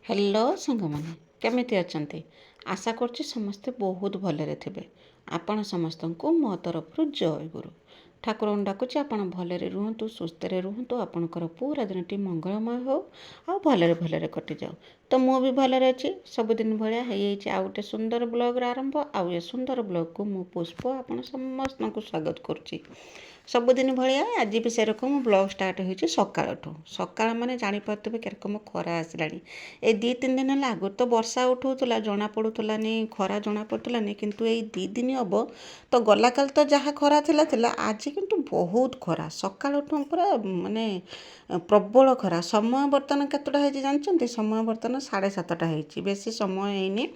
Hello सांगमाने केमिति अछंती। आशा करछि समस्ते बहुत भलरे थिबे। आपण समस्तंकु मो तरफरु जय गुरु। ठाकुर डाकुछि आपण भलरे रुहंतु, सुस्थरे रुहंतु, आपणकर पूरा दिनटी मंगलमय हो आ भलरे भलरे कटि जाऊ। तो मु भी भलरे अछि सबुदिन भलिया हेइछि आ गोटे सुंदर ब्लॉग आरंभ। आ ए सुंदर ब्लॉग को मु पुष्प आपण समस्तंकु स्वागत करछि। सबुदिन भाया आज भी सेरकम ब्लॉग स्टार्ट होती सकाळठू। सकाळ माने जानीपारे केरकम खरा आसला। ए 2-3 दिन है आगु तो वर्षा उठाऊला जना पड़ूलानी, खरा जना पड़ूलानी, किंतु ये 2 दिन हम तो गला काल तो जहाँ खरा थिला आज किंतु बहुत खरा सकाळठू पूरा माने प्रबल खरा। समय बर्तमान केतटा है जानते? समय बर्तमान 7:30 है, बेसी समय है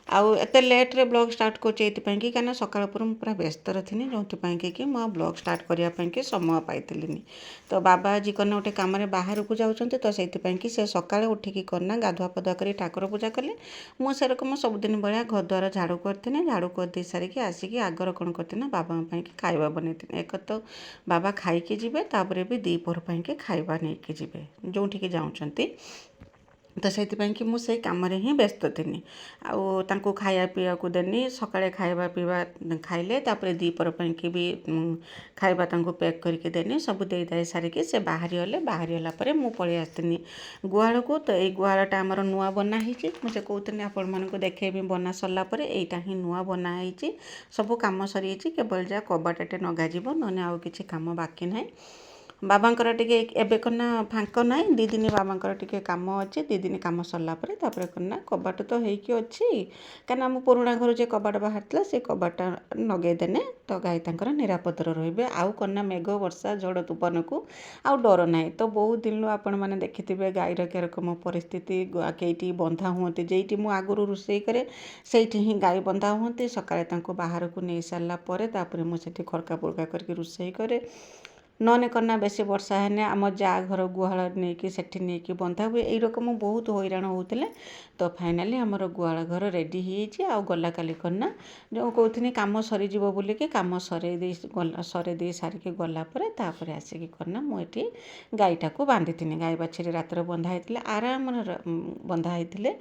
आउ एते लेट रे ब्लॉग स्टार्ट करछि एतिपैं कि काना सकाळ पर पूरा व्यस्त रथिनी जोंथिपैं कि मो ब्लॉग स्टार्ट करिया पैं कि समय पाइतिलिनी। तो बाबा आज कना गोटे काम रे बाहर को जाउछन्ते तो सेतिपैं कि से सकाळ उठिकी करना गाधुआ पधुआ करी ठाकुर पूजा कले। मु सेरकम सबुदिन भलिया घर द्वार झाड़ू करथिनी। झाड़ू कर दे सारिकी आसिकी आगर कोन करथिना बाबा पैं कि खाइबा बनैथिनी। एक तो बाबा खाइकी जिबे तापरे भी दीपहर पैं कि खाइबा नेकी जिबे जोंठिकी जाउछन्ती। तो से कि मुझे कम ही व्यस्त थी। आउ खाया पीवा को देनी सकाळे खाइबा पीवा खाइले तापर दीपर कि भी खाइबा पैक करके देनी सब दे दे सारिकी से बाहरी गले। बाहरी गला परे मु पळि आस्तिनी गुहाळ को। तो ये गुहाळटा आमर नुआ बना होइछि। मुझे कहते आपण मानक देखेबी बना सरला परे एटा ही नुआ बना होइछि। सब काम सरी जाइछि केवल जा कबाटाटे नगा जीवो नने आउ किछि काम बाकी नाही। बाबांकर टिके एबे कना फांक ना 2 दिन बाबांकर टिके काम अच्छे। 2 दिन काम सरला परे तापर कना कबाट तो हेकी अच्छी कना मो पुराणा घर जे कबाट बाहरला से कबाट नगे देने तो गाई तांकर निरापद रहिबे। आउ कना मेघ वर्षा झड़ तूफान को आउ डर नाही। तो बहुत दिन आपण माने देखिथिबे गाईर केरकम परिस्थिति केइटी बंधा हुंती जेइटी मु आगुरु रुसई करे सेइठी ही गाई बंधा हुंती। सकाळे तांको बाहर को नै सारला परे तापर मु सेठी खरका पुरका करके रुसई करे नने कना बेसी वर्षा हेने आम जा घर गुहाल नहीं कि सेठी नहीं कि बंधा हुए यही रकम बहुत हैरान होते। तो फाइनाली आमर गुहाल घर रेडी हो गला काली करना जो कहते कम सरीज बोलिकी कम सरे दे सारिकी गलापर तापर आसिकी करना मुझे गाईटा को बांधी थी। गाई बाछी रात बंधा होते आराम बंधा होते।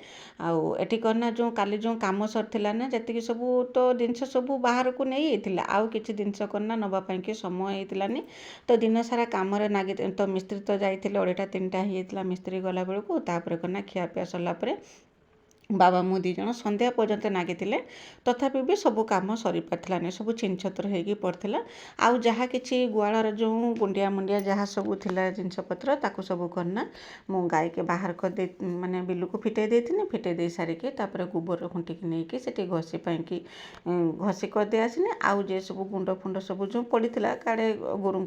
आठी करना जो काली जो कम सरीला ना जी सब तो जिनस सब बाहर को नहीं आउ कि जिनस करना नवापाई कि समय होतानी। तो दिन सारा कम नागी तो मिस्त्री तो जाइए 2:30-3टा होता मिस्त्री गला बेलू तापर करना खियापिया सरला परे बाबा मु 2 जन संध्या पर्यंत नागी तथापि भी सब कम सरी पारानी सब छिन छतर होगी पड़ता। आउ जहाँ कि गुआलर जो गुंडिया मुंडिया जहाँ सब थिला जिनपतर ताकू सब करना मु गाई के बाहर कर दे माने बिलू को फिटे देती। फिटे दे सारिकी तापर गोबर खुंटिकी नहीं कि सेठी घसी पाई घसी कर दे आसनी। आउ जे सब गुंड फुंड सब जो पड़ता काड़े गोरु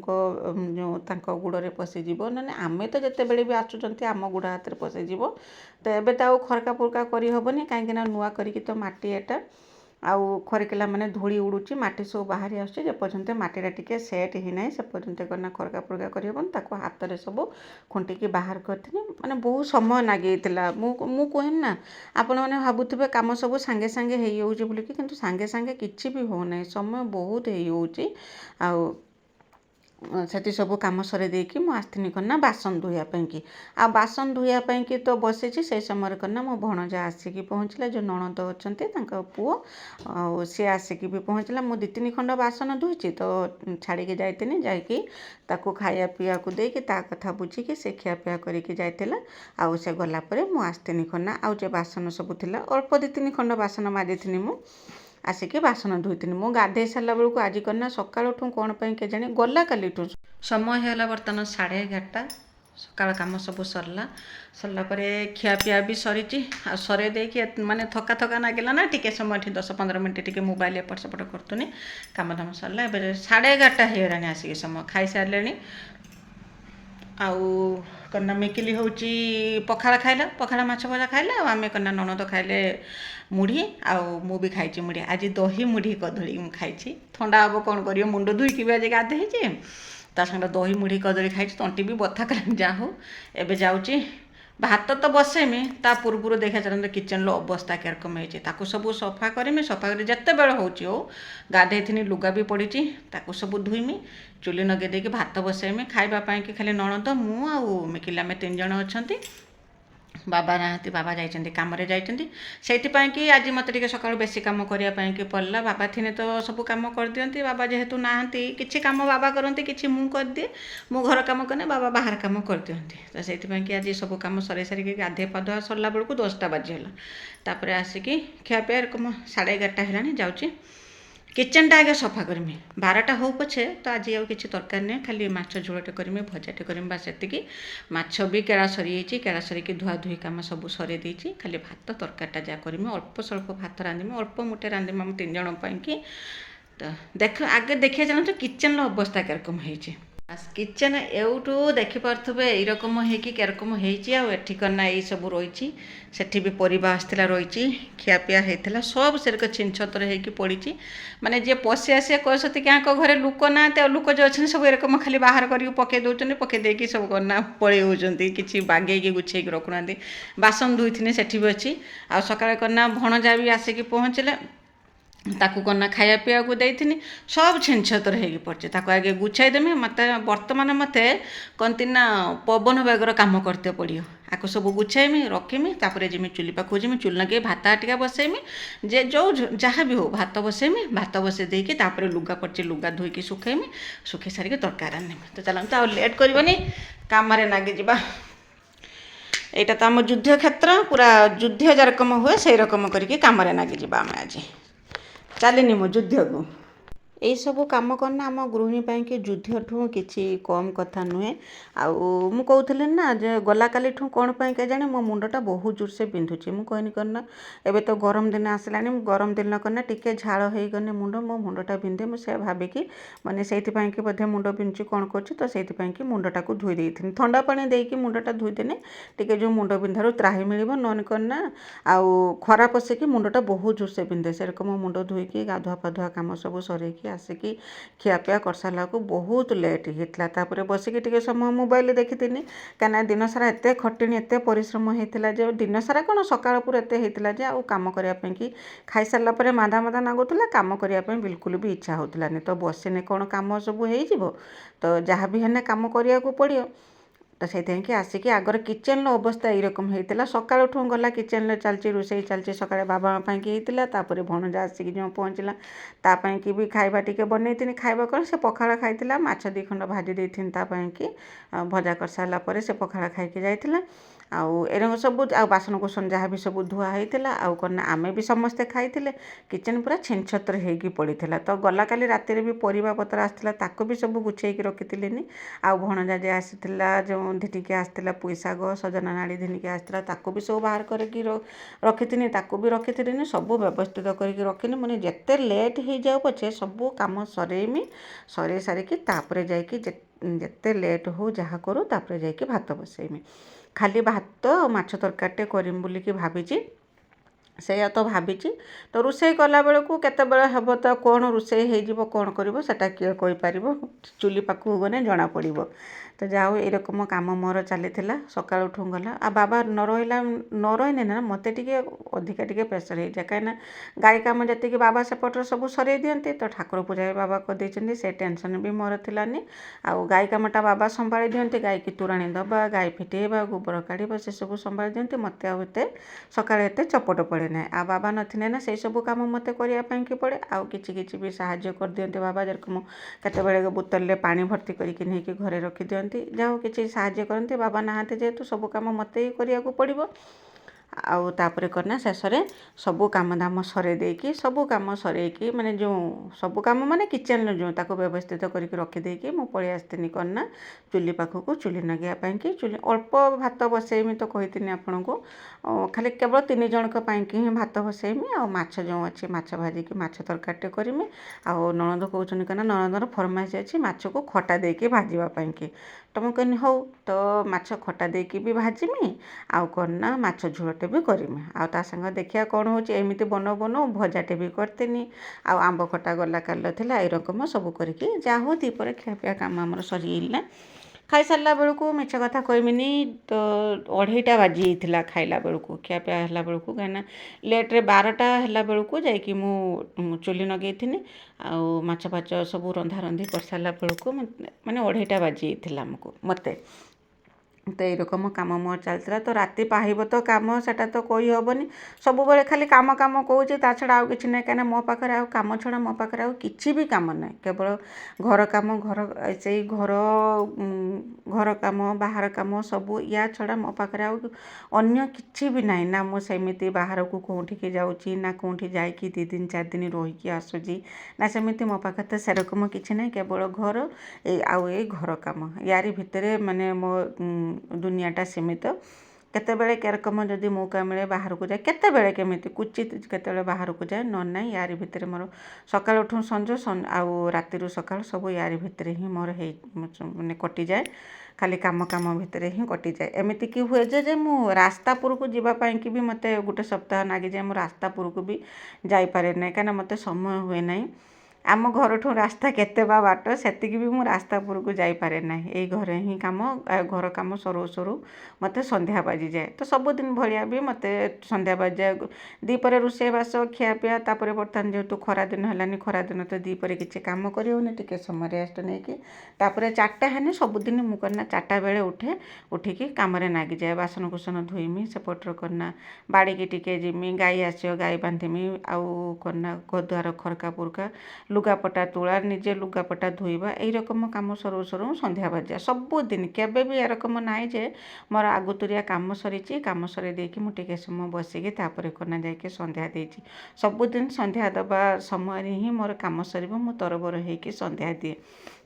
जो तांको गुड़े पशिज ना आमे तो जिते बड़े भी आसुँच आम गुड़ हाथ में पशिज। तो एबे तो खरका पुरका करहबनी कहीं नुआ करी तो माटी एटा आउ खरकिला माने धूली उड़ुची माटी सब बाहरी आसुची जेपर्यंत माटीटा टिके सेट ही ना से पर्यंत करना खरका पुरका करहबनी ताको हाथ में सब खुंटिकी बाहर करथि। माने बहुत समय नागिला मु कहनी ना आपण मैंने भावुवे कम सब सांगे सांगे हो बोलिकी किंतु सांगे सांगे किछि भी हो ना समय बहुत होउची। आउ से सब कम सरे देकी मु आस्थिनी करना बासन धोयापाई कि आ बासन धोयापाई कि तो बसी से समय करना मो भणजा आसिकी पहुँचला जो नणद अच्छा पुओ सी आसिकी भी पहुँचला। मु 2-3 खंड बासन धोची तो छाड़ी जाइनी जाकि ताकू खाया पीवा को देकी ता कथा बुझिकी से खियापिया करके जाइला। आउ से गलापर मु आस्थिनी करना आउ जे बासन सब थिला अल्प 2-3 खंड बासन माजिथिनी मु आसिकी बासन धोईथिनी। मु गाधे सारा बेलू आज करना सकाळठू कौन पे के जाने गला कालीठू समय है बर्तमान 11:30 सकाळ काम सब सरला परे खियापिया भी सरी सरे देकी माने थका थका नागिला ना टिके समय 10-15 मिनट टिके मोबाइल एपट सेपट करतुनी काम धाम सरला। एबे 11:30 होगलानी आसिकी समय खाई सारे आउ कन्ना मिकिली होची पखाड़ा खाइला पखाड़ा माछ भजा खाइला आमे कन्ना ननद खाइले मुढ़ी आउ मु भी खाइची मुढ़ी आज दही मुढ़ी कदली मु खाइची ठंडा हम कौन कर मुंड धुईकी भी आज गाधे ता संगे दही मुढ़ी कदली खाइची तंटी भी बथा कला जा हो। एबे जाउची भात तो बसेमी ता पूर्व देखा चलते किचन रो अवस्था केरकम है सब सफा करमी सफा कर जिते बेल हो गाधे थी लुगा भी पड़ी सब धुईमी चुली नगे देकी भात बसेमी खाइबापी कि खाली नणद मु आउ मिकिला आम 3 जन अच्छा ବାବା ନାହାନ୍ତି, ବାବା ଯାଇଛନ୍ତି କାମରେ ଯାଇଛନ୍ତି। ସେଇଥିପାଇଁ କି ଆଜି ମୋତେ ଟିକେ ସକାଳୁ ବେଶୀ କାମ କରିବା ପାଇଁ କି ପଡ଼ିଲା। ବାବା ଥିନେ ତ ସବୁ କାମ କରିଦିଅନ୍ତି, ବାବା ଯେହେତୁ ନାହାନ୍ତି କିଛି କାମ ବାବା କରନ୍ତି, କିଛି ମୁଁ କରିଦିଏ। ମୁଁ ଘର କାମ କଲେ ବାବା ବାହାର କାମ କରିଦିଅନ୍ତି। ତ ସେଇଥିପାଇଁ କି ଆଜି ସବୁ କାମ ସରେଇ ସାରିକି ଗାଧୋଇ ପାଧୁଆ ସରିଲା ବେଳକୁ 10ଟା ବାଜିଗଲା। ତାପରେ ଆସିକି ଖିଆପିଆ ଏରକମ 11:30 ହେଲାଣି। ଯାଉଛି କିଚେନଟା ଆଗେ ସଫା କରିମି। 12ଟା ହଉ ପଛେ ତ ଆଜି ଆଉ କିଛି ଦରକାର ନାହିଁ, ଖାଲି ମାଛ ଝୋଳଟେ କରିମି, ଭଜାଟେ କରିମି, ବାସ୍ ସେତିକି। ମାଛ ବି କେଳା ସରିଯାଇଛି, କେଳା ସରିକି ଧୁଆ ଧୁଇ କାମ ସବୁ ସରେଇ ଦେଇଛି। ଖାଲି ଭାତ ତରକାରୀଟା ଯାହା କରିମି, ଅଳ୍ପ ସ୍ୱଳ୍ପ ଭାତ ରାନ୍ଧିମି, ଅଳ୍ପ ମୁଠେ ରାନ୍ଧିମି ଆମ 3 ଜଣ ପାଇଁକି। ତ ଆଗେ ଦେଖିବା ଚାଲନ୍ତୁ କିଚେନର ଅବସ୍ଥା କିରକମ ହେଇଛି। କିଚେନ ଏଉଠୁ ଦେଖିପାରୁଥିବେ ଏଇରକମ ହେଇକି କେରକମ ହେଇଛି। ଆଉ ଏଠି କନା ଏଇ ସବୁ ରହିଛି, ସେଠି ବି ପରିବା ଆସିଥିଲା ରହିଛି, ଖିଆପିଆ ହେଇଥିଲା, ସବୁ ସେରକ ଛିନ ଛତର ହେଇକି ପଡ଼ିଛି। ମାନେ ଯିଏ ପଶି ଆସିବେ କହିସତି କି ଆଙ୍କ ଘରେ ଲୋକ ନାହାନ୍ତି, ଆଉ ଲୋକ ଯେଉଁ ଅଛନ୍ତି ସବୁ ଏରକମ ଖାଲି ବାହାର କରିକି ପକେଇ ଦେଉଛନ୍ତି, ପକେଇ ଦେଇକି ସବୁ କନା ପଳେଇ ହେଉଛନ୍ତି, କିଛି ବାଗେଇକି ଗୁଛେଇକି ରଖୁନାହାନ୍ତି। ବାସନ ଧୋଇଥିନେ ସେଠି ବି ଅଛି। ଆଉ ସକାଳେ କନା ଭଣଜା ବି ଆସିକି ପହଞ୍ଚିଲେ, ତାକୁ କନା ଖାଇବା ପିଇବାକୁ ଦେଇଥିନି, ସବୁ ଛିନଛତର ହେଇକି ପଡ଼ିଛି। ତାକୁ ଆଗେ ଗୁଛାଇ ଦେମି। ବର୍ତ୍ତମାନ ମୋତେ କହନ୍ତି ନା ପବନ ବେଗର କାମ କରତେ ପଡ଼ିବ। ଆକୁ ସବୁ ଗୁଛାଇମି ରଖିମି, ତାପରେ ଯିମି ଚୁଲି ପାଖକୁ, ଯିମି ଚୁଲି ଲଗେଇ ଭାତ ଟିକେ ବସେଇମି, ଯେ ଯାହା ବି ହଉ ଭାତ ବସେଇମି। ଭାତ ବସେଇ ଦେଇକି ତାପରେ ଲୁଗା ପଡ଼ିଛି, ଲୁଗା ଧୋଇକି ଶୁଖେଇମି, ଶୁଖେଇ ସାରିକି ତରକାରୀ ରାନ୍ଧିମି। ତ ଚାଲନ୍ତୁ ଆଉ ଲେଟ୍ କରିବନି, କାମରେ ଲାଗିଯିବା। ଏଇଟା ତ ଆମ ଯୁଦ୍ଧ କ୍ଷେତ୍ର, ପୁରା ଯୁଦ୍ଧ ଯେରକମ ହୁଏ ସେଇ ରକମ କରିକି କାମରେ ଲାଗିଯିବା ଆମେ ଆଜି। ଚାଲିନି ମୋ ଯୁଦ୍ଧକୁ। ଏଇସବୁ କାମ କନା ଆମ ଗୃହିଣୀ ପାଇଁକି ଯୁଦ୍ଧଠୁ କିଛି କମ୍ କଥା ନୁହେଁ। ଆଉ ମୁଁ କହୁଥିଲି ନା ଯେ ଗଲା କାଲିଠୁ କ'ଣ ପାଇଁ କେଜାଣି ମୋ ମୁଣ୍ଡଟା ବହୁତ ଜୋରସେ ବିନ୍ଧୁଛି। ମୁଁ କହିନି କନା ଏବେ ତ ଗରମ ଦିନ ଆସିଲାଣି, ଗରମ ଦିନ କନା ଟିକେ ଝାଳ ହେଇଗଲେ ମୋ ମୁଣ୍ଡଟା ବିନ୍ଧେ। ମୁଁ ସେ ଭାବିକି ମାନେ ସେଇଥିପାଇଁକି ବୋଧେ ମୁଣ୍ଡ ବିନ୍ଧୁଛି କ'ଣ କରୁଛି, ତ ସେଇଥିପାଇଁକି ମୁଣ୍ଡଟାକୁ ଧୋଇ ଦେଇଥିଲି। ଥଣ୍ଡା ପାଣି ଦେଇକି ମୁଣ୍ଡଟା ଧୋଇଦେଲେ ଟିକେ ଯେଉଁ ମୁଣ୍ଡ ବିନ୍ଧାରୁ ତ୍ରାହି ମିଳିବ। ନହେଲେ କନା ଆଉ ଖରା ପଶିକି ମୁଣ୍ଡଟା ବହୁତ ଜୋରସେ ବିନ୍ଧେ। ସେରକମ ମୁଣ୍ଡ ଧୋଇକି ଗାଧୁଆ ପାଧୁଆ କାମ ସବୁ ସରେଇକି ଆସିକି ଖିଆପିଆ କରିସାରିଲାକୁ ବହୁତ ଲେଟ୍ ହେଇଥିଲା। ତାପରେ ବସିକି ଟିକେ ସମୟ ମୋବାଇଲ ଦେଖିଥିଲି, କାହିଁକିନା ଦିନସାରା ଏତେ ଖଟିଣି, ଏତେ ପରିଶ୍ରମ ହେଇଥିଲା ଯେ ଦିନସାରା କ'ଣ ସକାଳ ପୁର ଏତେ ହେଇଥିଲା ଯେ ଆଉ କାମ କରିବା ପାଇଁକି ଖାଇସାରିଲା ପରେ ମାଦା ମାଦା ଲାଗୁଥିଲା, କାମ କରିବା ପାଇଁ ବିଲକୁଲ ବି ଇଚ୍ଛା ହେଉଥିଲାନି। ତ ବସିନେ କ'ଣ କାମ ସବୁ ହେଇଯିବ, ତ ଯାହା ବି ହେଲେ କାମ କରିବାକୁ ପଡ଼ିବ। ତ ସେଇଥିପାଇଁକି ଆସିକି ଆଗର କିଚେନର ଅବସ୍ଥା ଏଇରକମ ହେଇଥିଲା। ସକାଳୁଠୁ ଗଲା କିଚେନରେ ଚାଲିଛି, ରୋଷେଇ ଚାଲିଛି। ସକାଳେ ବାବା ପାଇଁକି ହେଇଥିଲା, ତାପରେ ଭଣଜା ଆସିକି ଯେଉଁ ପହଞ୍ଚିଲା ତା ପାଇଁକି ବି ଖାଇବା ଟିକେ ବନେଇଥିଲି। ଖାଇବା କ'ଣ ସେ ପଖାଳ ଖାଇଥିଲା, ମାଛ 2 ଖଣ୍ଡ ଭାଜି ଦେଇଥିଲି ତା ପାଇଁକି। ଭଜା କରିସାରିଲା ପରେ ସେ ପଖାଳ ଖାଇକି ଯାଇଥିଲା। ଆଉ ଏରକ ସବୁ, ଆଉ ବାସନକୁସନ ଯାହା ବି ସବୁ ଧୁଆ ହେଇଥିଲା। ଆଉ କ'ଣ ନା ଆମେ ବି ସମସ୍ତେ ଖାଇଥିଲେ। କିଚେନ ପୁରା ଛିନଛତର ହେଇକି ପଡ଼ିଥିଲା। ତ ଗଲା କାଲି ରାତିରେ ବି ପରିବା ପତ୍ର ଆସିଥିଲା, ତାକୁ ବି ସବୁ ଗୁଛେଇକି ରଖିଥିଲିନି। ଆଉ ଭଣଜା ଯେ ଆସିଥିଲା, ଯେଉଁ ଧିଟିକି ଆସିଥିଲା ପୁଇ ଶାଗ, ସଜନା ନାଡ଼ି ଧିନିକି ଆସିଥିଲା, ତାକୁ ବି ସବୁ ବାହାର କରିକି ରଖିଥିନି, ତାକୁ ବି ରଖିଥିଲିନି, ସବୁ ବ୍ୟବସ୍ଥିତ କରିକି ରଖିନି। ମାନେ ଯେତେ ଲେଟ୍ ହେଇଯାଉ ପଛେ ସବୁ କାମ ସରେଇମି, ସରେଇ ସାରିକି ତାପରେ ଯାଇକି ଯେତେ ଲେଟ୍ ହଉ ଯାହା କରୁ ତାପରେ ଯାଇକି ଭାତ ବସେଇମି। ଖାଲି ଭାତ ଆଉ ମାଛ ତରକାରୀଟେ କରିମି ବୋଲିକି ଭାବିଛି। ସେଇଆ ତ ଭାବିଛି। ତ ରୋଷେଇ କଲାବେଳକୁ କେତେବେଳେ ହେବ, ତ କ'ଣ ରୋଷେଇ ହେଇଯିବ, କ'ଣ କରିବ ସେଟା କିଏ କହିପାରିବ। ଚୁଲି ପାଖକୁ ଗଲେ ଜଣାପଡ଼ିବ। ତ ଯାହା ହଉ ଏରକମ କାମ ମୋର ଚାଲିଥିଲା ସକାଳୁଠୁ ଗଲା। ଆଉ ବାବା ନ ରହିନେ ନା ମୋତେ ଟିକେ ଅଧିକା ଟିକେ ପ୍ରେସର ହେଇଯାଏ, କାହିଁକିନା ଗାଈ କାମ ଯେତିକି ବାବା ସେପଟରେ ସବୁ ସରେଇ ଦିଅନ୍ତି। ତ ଠାକୁର ପୂଜା ବି ବାବା କରିଦେଇଛନ୍ତି, ସେ ଟେନସନ୍ ବି ମୋର ଥିଲାନି। ଆଉ ଗାଈ କାମଟା ବାବା ସମ୍ଭାଳି ଦିଅନ୍ତି, ଗାଈକି ତୋରାଣି ଦେବା, ଗାଈ ଫିଟେଇବା, ଗୋବର କାଢ଼ିବା, ସେସବୁ ସମ୍ଭାଳି ଦିଅନ୍ତି। ମୋତେ ଆଉ ଏତେ ସକାଳେ ଏତେ ଚପଟ ପଡ଼େ ନାହିଁ। ଆଉ ବାବା ନଥିଲେ ନା ସେଇସବୁ କାମ ମୋତେ କରିବା ପାଇଁକି ପଡ଼େ। ଆଉ କିଛି କିଛି ବି ସାହାଯ୍ୟ କରିଦିଅନ୍ତି ବାବା, ଯେରକମ କେତେବେଳେ ବୋତଲରେ ପାଣି ଭର୍ତ୍ତି କରିକି ନେଇକି ଘରେ ରଖିଦିଅନ୍ତି। ଯାହା ହଉ କିଛି ସାହାଯ୍ୟ କରନ୍ତି। ବାବା ନାହାନ୍ତି ଯେହେତୁ ସବୁ କାମ ମୋତେ ହିଁ କରିବାକୁ ପଡ଼ିବ। ଆଉ ତାପରେ କନା ଶେଷରେ ସବୁ କାମ ଦାମ ସରେଇ ଦେଇକି, ସବୁ କାମ ସରେଇକି ମାନେ ଯେଉଁ ସବୁ କାମ ମାନେ କିଚେନରେ ଯେଉଁ ତାକୁ ବ୍ୟବସ୍ଥିତ କରିକି ରଖିଦେଇକି ମୁଁ ପଳେଇ ଆସିଥିଲି କନା ଚୁଲି ପାଖକୁ, ଚୁଲି ଲଗାଇବା ପାଇଁକି। ଚୁଲି ଅଳ୍ପ ଭାତ ବସେଇମି ତ କହିଥିଲି ଆପଣଙ୍କୁ, ଖାଲି କେବଳ 3 ଜଣଙ୍କ ପାଇଁକି ହିଁ ଭାତ ବସେଇମି। ଆଉ ମାଛ ଯେଉଁ ଅଛି ମାଛ ଭାଜିକି ମାଛ ତରକାରୀଟେ କରିମି। ଆଉ ନଣନ୍ଦ କହୁଛନ୍ତି କାହିଁକିନା ନଣନ୍ଦର ଫରମାଇଶ ଅଛି ମାଛକୁ ଖଟା ଦେଇକି ଭାଜିବା ପାଇଁକି। ତ ମୁଁ କହିନି ହଉ, ତ ମାଛ ଖଟା ଦେଇକି ବି ଭାଜିମି, ଆଉ କ'ଣ ନା ମାଛ ଝୋଳଟେ ବି କରିମି। ଆଉ ତା ସାଙ୍ଗେ ଦେଖିବା କ'ଣ ହେଉଛି, ଏମିତି ବନଉ ବନଉ ଭଜାଟେ ବି କରିଥିନି। ଆଉ ଆମ୍ବ ଖଟା ଗଲା କାଲିର ଥିଲା। ଏଇ ରକମ ସବୁ କରିକି ଯାହା ହଉ ଦ୍ୱିପହରେ ଖିଆପିଆ କାମ ଆମର ସରିଯାଇଥିଲା। ଖାଇସାରିଲା ବେଳକୁ ମିଛ କଥା କହିବିନି ତ 2:30 ବାଜିଯାଇଥିଲା ଖାଇଲା ବେଳକୁ, ଖିଆପିଆ ହେଲା ବେଳକୁ। କାହିଁକିନା ଲେଟ୍ରେ 12ଟା ହେଲା ବେଳକୁ ଯାଇକି ମୁଁ ଚୁଲି ଲଗେଇଥିନି। ଆଉ ମାଛ ଫାଛ ସବୁ ରନ୍ଧାରନ୍ଧି କରିସାରିଲା ବେଳକୁ ମାନେ 2:30 ବାଜିଯାଇଥିଲା ମୋତେ। ତ ଏଇରକମ କାମ ମୋର ଚାଲିଥିଲା। ତ ରାତି ପାହିବ ତ କାମ ସେଟା ତ କହିହେବନି, ସବୁବେଳେ ଖାଲି କାମ କାମ କହୁଛି, ତା ଛଡ଼ା ଆଉ କିଛି ନାହିଁ। କାହିଁକିନା ମୋ ପାଖରେ ଆଉ କାମ ଛଡ଼ା ମୋ ପାଖରେ ଆଉ କିଛି ବି କାମ ନାହିଁ। କେବଳ ଘର କାମ, ସେଇ ଘର କାମ, ବାହାର କାମ ସବୁ। ୟା ଛଡ଼ା ମୋ ପାଖରେ ଆଉ ଅନ୍ୟ କିଛି ବି ନାହିଁ। ନା ମୁଁ ସେମିତି ବାହାରକୁ କେଉଁଠିକି ଯାଉଛି, ନା କେଉଁଠି ଯାଇକି 2 ଦିନ 4 ଦିନ ରହିକି ଆସୁଛି, ନା ସେମିତି ମୋ ପାଖରେ ତ ସେରକମ କିଛି ନାହିଁ। କେବଳ ଘର ଏଇ ଘର କାମ, ୟାରି ଭିତରେ ମାନେ ମୋ ଦୁନିଆଟା ସୀମିତ। କେତେବେଳେ କେରକମ ଯଦି ମୌକା ମିଳେ ବାହାରକୁ ଯାଏ, କେତେବେଳେ କେମିତି କୁଚିତ କେତେବେଳେ ବାହାରକୁ ଯାଏ, ନହେଲେ ନାହିଁ। ୟାରି ଭିତରେ ମୋର ସକାଳୁ ଉଠୁ ସଞ୍ଜ, ଆଉ ରାତିରୁ ସକାଳୁ ସବୁ ୟାରି ଭିତରେ ହିଁ ମୋର ମାନେ କଟିଯାଏ। ଖାଲି କାମ ଭିତରେ ହିଁ କଟିଯାଏ। ଏମିତିକି ହୁଏ ଯେ ମୁଁ ରାସ୍ତାପୁରକୁ ଯିବା ପାଇଁକି ବି ମୋତେ ଗୋଟେ ସପ୍ତାହ ଲାଗିଯାଏ। ମୁଁ ରାସ୍ତାପୁରକୁ ବି ଯାଇପାରେ ନାହିଁ, କାହିଁକିନା ମୋତେ ସମୟ ହୁଏ ନାହିଁ। ଆମ ଘରଠୁ ରାସ୍ତା କେତେ ବା ବାଟ, ସେତିକି ବି ମୁଁ ରାସ୍ତାପୁରକୁ ଯାଇପାରେ ନାହିଁ। ଏଇ ଘରେ ହିଁ ଘର କାମ ସରୁ ସରୁ ମୋତେ ସନ୍ଧ୍ୟା ବାଜିଯାଏ। ତ ସବୁଦିନ ଭଳିଆ ବି ମୋତେ ସନ୍ଧ୍ୟା ବାଜିଯାଏ। ଦ୍ୱିପହରେ ରୋଷେଇବାସ ଖିଆପିଆ, ତାପରେ ବର୍ତ୍ତମାନ ଯେହେତୁ ଖରାଦିନ ହେଲାନି, ଖରାଦିନ ତ ଦ୍ୱିପହରେ କିଛି କାମ କରିହେଉନି, ଟିକେ ସମୟ ରେଷ୍ଟ ନେଇକି ତାପରେ 4ଟା ହେଲେ ସବୁଦିନ ମୁଁ କରେନା 4ଟା ବେଳେ ଉଠିକି କାମରେ ଲାଗିଯାଏ। ବାସନକୁସନ ଧୋଇମି, ସେପଟର କନା ବାଡ଼ିକି ଟିକେ ଯିମି, ଗାଈ ଆସିବ ଗାଈ ବାନ୍ଧିମି, ଆଉ କନା ଘରଦ୍ୱାର ଖରକା ପୁରକା, ଲୁଗାପଟା ତୋଳା, ନିଜେ ଲୁଗାପଟା ଧୋଇବା, ଏଇରକମ କାମ ସରୁ ସରୁ ସନ୍ଧ୍ୟା ବାଜିଯାଏ ସବୁଦିନ। କେବେ ବି ଏରକମ ନାହିଁ ଯେ ମୋର ଆଗୁତୁରିଆ କାମ ସରିଛି, କାମ ସରେଇ ଦେଇକି ମୁଁ ଟିକେ ସମୟ ବସିକି ତାପରେ କନା ଯାଇକି ସନ୍ଧ୍ୟା ଦେଇଛି। ସବୁଦିନ ସନ୍ଧ୍ୟା ଦେବା ସମୟରେ ହିଁ ମୋର କାମ ସରିବ, ମୁଁ ତରବର ହେଇକି ସନ୍ଧ୍ୟା ଦିଏ।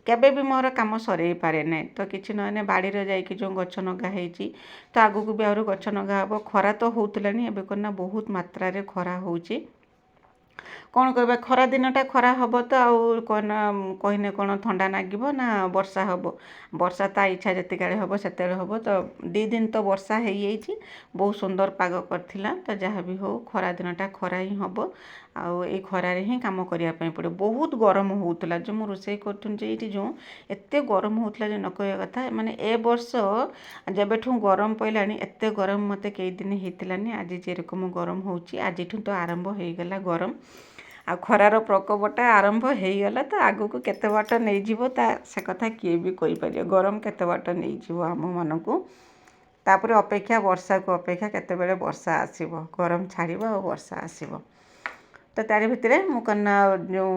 କେବେ ବି ମୋର କାମ ସରେଇ ପାରେ ନାହିଁ। ତ କିଛି ନହେଲେ ବାଡ଼ିରେ ଯାଇକି ଯେଉଁ ଗଛ ନଗା ହେଇଛି, ତ ଆଗକୁ ବି ଆହୁରି ଗଛ ନଗା ହେବ। ଖରା ତ ହେଉଥିଲାନି, ଏବେ କନା ବହୁତ ମାତ୍ରାରେ ଖରା ହେଉଛି। କ'ଣ କହିବା, ଖରା ଦିନଟା ଖରା ହେବ ତ ଆଉ କହିନେ କ'ଣ ଥଣ୍ଡା ଲାଗିବ ନା ବର୍ଷା ହେବ। ବର୍ଷା ତା ଇଚ୍ଛା ଯେତିକାଳେ ହେବ ସେତେବେଳେ ହେବ। ତ 2 ଦିନ ତ ବର୍ଷା ହେଇଯାଇଛି, ବହୁତ ସୁନ୍ଦର ପାଗ କରିଥିଲା। ତ ଯାହା ବି ହେଉ ଖରା ଦିନଟା ଖରା ହିଁ ହେବ, ଆଉ ଏଇ ଖରାରେ ହିଁ କାମ କରିବା ପାଇଁ ପଡ଼ିବ। ବହୁତ ଗରମ ହେଉଥିଲା ଯେଉଁ ମୁଁ ରୋଷେଇ କରୁଥିଲି ଯେ ଏଇଠି ଯେଉଁ ଏତେ ଗରମ ହେଉଥିଲା ଯେ ନ କହିବା କଥା। ମାନେ ଏ ବର୍ଷ ଯେବେଠୁ ଗରମ ପଇଲାଣି, ଏତେ ଗରମ ମୋତେ କେଇଦିନ ହେଇଥିଲାନି। ଆଜି ଯେରକମ ଗରମ ହେଉଛି, ଆଜିଠୁ ତ ଆରମ୍ଭ ହେଇଗଲା ଗରମ। ଆଉ ଖରାର ପ୍ରକୋପଟା ଆରମ୍ଭ ହେଇଗଲା। ତ ଆଗକୁ କେତେ ବାଟ ନେଇଯିବ ସେ କଥା କିଏ ବି କହିପାରିବ। ଗରମ କେତେ ବାଟ ନେଇଯିବ ଆମମାନଙ୍କୁ। ତାପରେ ଅପେକ୍ଷା, ବର୍ଷାକୁ ଅପେକ୍ଷା, କେତେବେଳେ ବର୍ଷା ଆସିବ, ଗରମ ଛାଡ଼ିବ ଆଉ ବର୍ଷା ଆସିବ। ତ ତାରି ଭିତରେ ମୁଁ ଯେଉଁ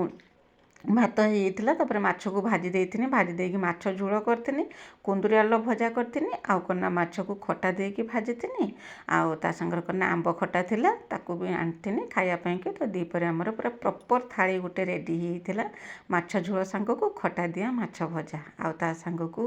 ଭାତ ହେଇଯାଇଥିଲା, ତାପରେ ମାଛକୁ ଭାଜି ଦେଇଥିଲି। ଭାଜି ଦେଇକି ମାଛ ଝୋଳ କରିଥିଲି, କୁନ୍ଦୁରି ଆଳୁ ଭଜା କରିଥିଲି, ଆଉ ମାଛକୁ ଖଟା ଦେଇକି ଭାଜିଥିଲି, ଆଉ ତା ସାଙ୍ଗରେ ଆମ୍ବ ଖଟା ଥିଲା, ତାକୁ ବି ଆଣିଥିଲି ଖାଇବା ପାଇଁକି। ତ ଦ୍ୱିପହରେ ଆମର ପୁରା ପ୍ରପର୍ ଥାଳି ଗୋଟେ ରେଡ଼ି ହେଇଥିଲା। ମାଛ ଝୋଳ ସାଙ୍ଗକୁ ଖଟା ଦିଆ ମାଛ ଭଜା, ଆଉ ତା ସାଙ୍ଗକୁ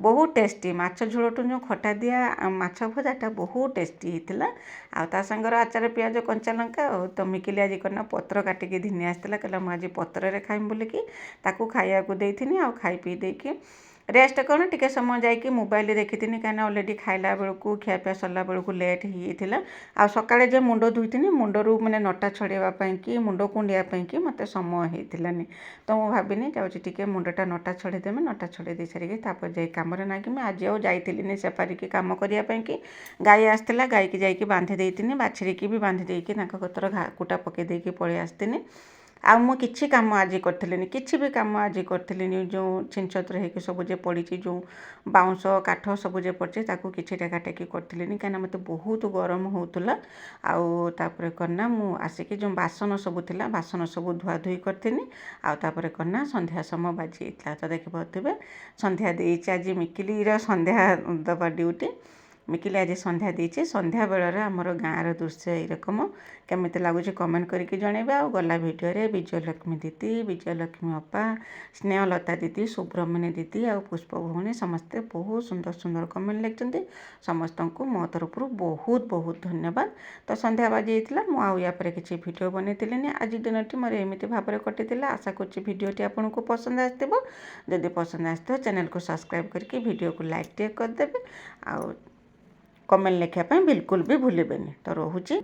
ବହୁତ ଟେଷ୍ଟି ମାଛ ଝୋଳଠୁ ଯେଉଁ ଖଟା ଦିଆ ମାଛ ଭଜାଟା ବହୁତ ଟେଷ୍ଟି ହେଇଥିଲା। ଆଉ ତା ସାଙ୍ଗରେ ଆଚାର, ପିଆଜ, କଞ୍ଚା ଲଙ୍କା। ଆଉ ତ ମିକିଲି ଆଜି ପତ୍ର କାଟିକି ଘିନି ଆସିଥିଲା, କହିଲା ମୁଁ ଆଜି ପତ୍ରରେ ଖାଇମି ବୋଲିକି ତାକୁ ଖାଇବାକୁ ଦେଇଥିଲି। ଆଉ ଖାଇ ପିଇ ଦେଇକି ରେଷ୍ଟ କ'ଣ ଟିକେ ସମୟ ଯାଇକି ମୋବାଇଲ ଦେଖିଥିଲି, କାହିଁକିନା ଅଲରେଡ଼ି ଖାଇଲା ବେଳକୁ ଖିଆପିଆ ସରିଲା ବେଳକୁ ଲେଟ୍ ହେଇଯାଇଥିଲା। ଆଉ ସକାଳେ ଯେ ମୁଣ୍ଡ ଧୋଇଥିଲି, ମୁଣ୍ଡରୁ ମାନେ ନଟା ଛଡ଼େଇବା ପାଇଁକି, ମୁଣ୍ଡ କୁଣ୍ଡିବା ପାଇଁକି ମୋତେ ସମୟ ହେଇଥିଲାନି। ତ ମୁଁ ଭାବିନି ଯାଉଛି ଟିକେ ମୁଣ୍ଡଟା ନଟା ଛଡ଼େଇଦେମି, ନଟା ଛଡ଼େଇ ଦେଇ ସାରିକି ତାପରେ ଯାଇ କାମରେ ନାଗିମି। ଆଜି ଆଉ ଯାଇଥିଲିନି ସେପାରିକି କାମ କରିବା ପାଇଁକି। ଗାଈ ଆସିଥିଲା, ଗାଈକି ଯାଇକି ବାନ୍ଧି ଦେଇଥିଲି, ବାଛୁରୀକି ବି ବାନ୍ଧି ଦେଇକି ତାଙ୍କ କତର କୁଟା ପକାଇ ଦେଇକି ପଳେଇ ଆସିଥିଲି। ଆଉ ମୁଁ କିଛି କାମ ଆଜି କରିଥିଲିନି, କିଛି ବି କାମ ଆଜି କରିଥିଲିନି। ଯେଉଁ ଛିନଛତ୍ର ହେଇକି ସବୁ ଯେ ପଡ଼ିଛି, ଯେଉଁ ବାଉଁଶ କାଠ ସବୁ ଯେ ପଡ଼ିଛି, ତାକୁ କିଛି ଟେକାଟେକି କରିଥିଲିନି, କାହିଁକିନା ମୋତେ ବହୁତ ଗରମ ହେଉଥିଲା। ଆଉ ତାପରେ ମୁଁ ଆସିକି ଯେଉଁ ବାସନ ସବୁ ଥିଲା, ବାସନ ସବୁ ଧୁଆଧୁଇ କରିଥିଲି। ଆଉ ତାପରେ ସନ୍ଧ୍ୟା ସମୟ ବାଜି ଯାଇଥିଲା। ତ ଦେଖିପାରୁଥିବେ ସନ୍ଧ୍ୟା ଦେଇଛି। ଆଜି ମିକିଲିର ସନ୍ଧ୍ୟା ଦେବା ଡ୍ୟୁଟି। ମିକିଲି ଆଜି ସନ୍ଧ୍ୟା ଦେଇଛି। ସନ୍ଧ୍ୟା ବେଳର ଆମର ଗାଁର ଦୃଶ୍ୟ ଏଇରକମ। କେମିତି ଲାଗୁଛି କମେଣ୍ଟ କରିକି ଜଣାଇବେ। ଆଉ ଗଲା ଭିଡ଼ିଓରେ ବିଜୟଲକ୍ଷ୍ମୀ ଦିଦି, ବିଜୟଲକ୍ଷ୍ମୀ ଅପା, ସ୍ନେହଲତା ଦିଦି, ସୁବ୍ରମଣ୍ୟ ଦିଦି ଆଉ ପୁଷ୍ପ ଭଉଣୀ ସମସ୍ତେ ବହୁତ ସୁନ୍ଦର ସୁନ୍ଦର କମେଣ୍ଟ ଲେଖିଛନ୍ତି। ସମସ୍ତଙ୍କୁ ମୋ ତରଫରୁ ବହୁତ ବହୁତ ଧନ୍ୟବାଦ। ତ ସନ୍ଧ୍ୟା ବାଜି ଯାଇଥିଲା, ମୁଁ ଆଉ ୟା ପରେ କିଛି ଭିଡ଼ିଓ ବନେଇଥିଲିନି। ଆଜି ଦିନଟି ମୋର ଏମିତି ଭାବରେ କଟିଥିଲା। ଆଶା କରୁଛି ଭିଡ଼ିଓଟି ଆପଣଙ୍କୁ ପସନ୍ଦ ଆସିଥିବ। ଯଦି ପସନ୍ଦ ଆସିଥିବ ଚ୍ୟାନେଲକୁ ସବସ୍କ୍ରାଇବ୍ କରିକି ଭିଡ଼ିଓକୁ ଲାଇକ୍ ଟିକେ କରିଦେବେ। ଆଉ କମେଣ୍ଟ ଲେଖିବା ପାଇଁ ବିଲକୁଲ ବି ଭୁଲିବେନି। ତ ରହୁଛି।